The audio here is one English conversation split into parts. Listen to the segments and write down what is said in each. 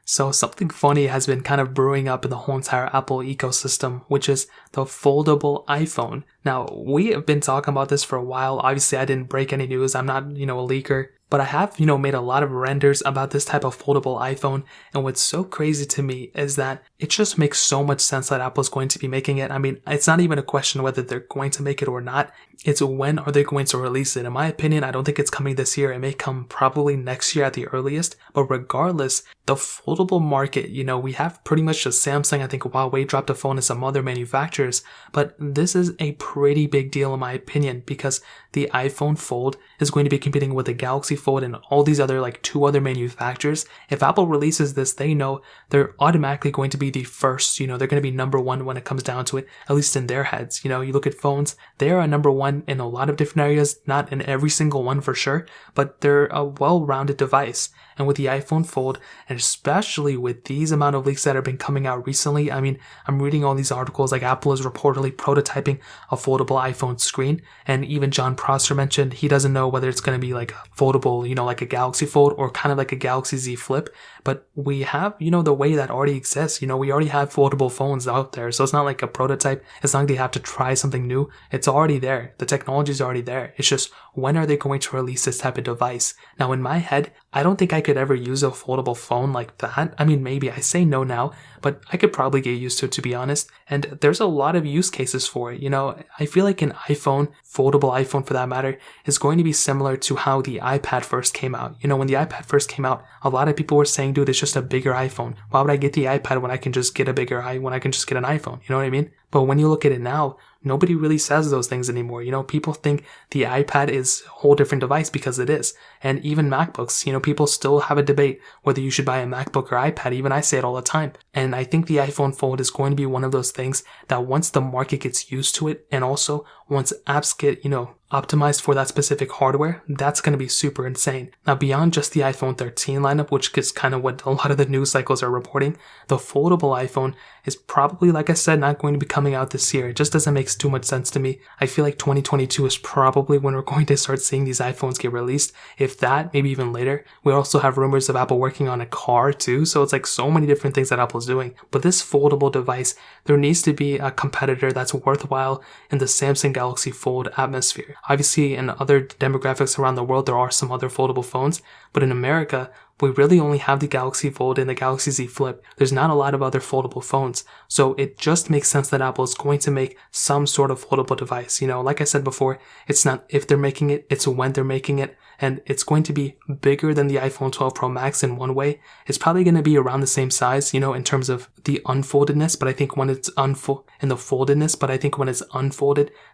So something funny has been kind of brewing up in the whole entire Apple ecosystem, which is the foldable iPhone. Now, we have been talking about this for a while. Obviously, I didn't break any news. I'm not, a leaker. But I have, made a lot of renders about this type of foldable iPhone. And what's so crazy to me is that it just makes so much sense that Apple's going to be making it. I mean, it's not even a question whether they're going to make it or not. It's when are they going to release it. In my opinion, I don't think it's coming this year. It may come probably next year at the earliest. But regardless, the foldable market, we have pretty much just Samsung. I think Huawei dropped a phone and some other manufacturers. But this is a pretty big deal in my opinion because the iPhone Fold is going to be competing with the Galaxy Fold and all these other two other manufacturers. If Apple releases this, they know they're automatically going to be the first, they're going to be number one when it comes down to it, at least in their heads. You look at phones, they are a number one in a lot of different areas, not in every single one for sure, but they're a well-rounded device. And with the iPhone Fold, and especially with these amount of leaks that have been coming out recently, I mean, I'm reading all these articles like Apple is reportedly prototyping a foldable iPhone screen, and even John Prosser mentioned he doesn't know whether it's going to be like foldable, like a Galaxy Fold or kind of like a Galaxy Z Flip, but we have, the way that already exists. We already have foldable phones out there, so it's not like a prototype. It's not like they have to try something new. It's already there. The technology is already there. It's just, when are they going to release this type of device? Now, in my head, I don't think I could ever use a foldable phone like that. I mean, maybe I say no now, but I could probably get used to it, to be honest. And there's a lot of use cases for it. I feel like an iPhone, foldable iPhone for that matter, is going to be similar to how the iPad first came out. When the iPad first came out, a lot of people were saying, dude, it's just a bigger iPhone. Why would I get the iPad when I can just get an iPhone? You know what I mean? But when you look at it now, nobody really says those things anymore. People think the iPad is a whole different device because it is. And even MacBooks, people still have a debate whether you should buy a MacBook or iPad. Even I say it all the time. And I think the iPhone Fold is going to be one of those things that once the market gets used to it, and also once apps get, optimized for that specific hardware, that's going to be super insane. Now, beyond just the iPhone 13 lineup, which is kind of what a lot of the news cycles are reporting, the foldable iPhone is probably, like I said, not going to be coming out this year. It just doesn't make too much sense to me. I feel like 2022 is probably when we're going to start seeing these iPhones get released. If that, maybe even later. We also have rumors of Apple working on a car too, so it's so many different things that Apple's doing. But this foldable device, there needs to be a competitor that's worthwhile in the Samsung Galaxy Fold atmosphere. Obviously, in other demographics around the world, there are some other foldable phones, but in America, we really only have the Galaxy Fold and the Galaxy Z Flip. There's not a lot of other foldable phones. So it just makes sense that Apple is going to make some sort of foldable device. Like I said before, it's not if they're making it, it's when they're making it. And it's going to be bigger than the iPhone 12 Pro Max in one way. It's probably going to be around the same size, in terms of the unfoldedness. But I think when it's unfolded,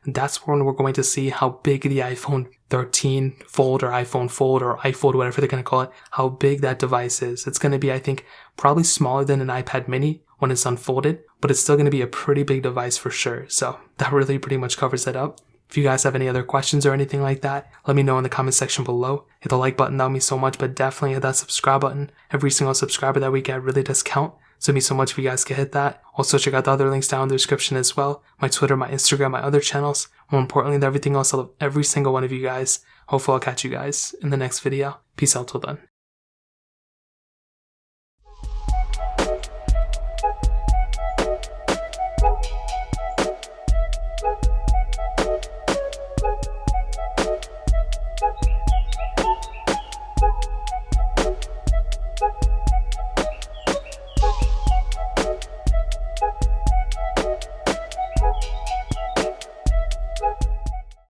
that's when we're going to see how big the iPhone 13 Fold or iPhone Fold or iFold, whatever they're going to call it, how big that device is. It's going to be, I think, probably smaller than an iPad mini when it's unfolded, but it's still going to be a pretty big device for sure. So that really pretty much covers it up. If you guys have any other questions or anything like that, let me know in the comment section below. Hit the like button, that would mean so much, but definitely hit that subscribe button. Every single subscriber that we get really does count. So it'd mean so much if you guys could hit that. Also check out the other links down in the description as well. My Twitter, my Instagram, my other channels. More importantly than everything else, I love every single one of you guys. Hopefully I'll catch you guys in the next video. Peace out till then.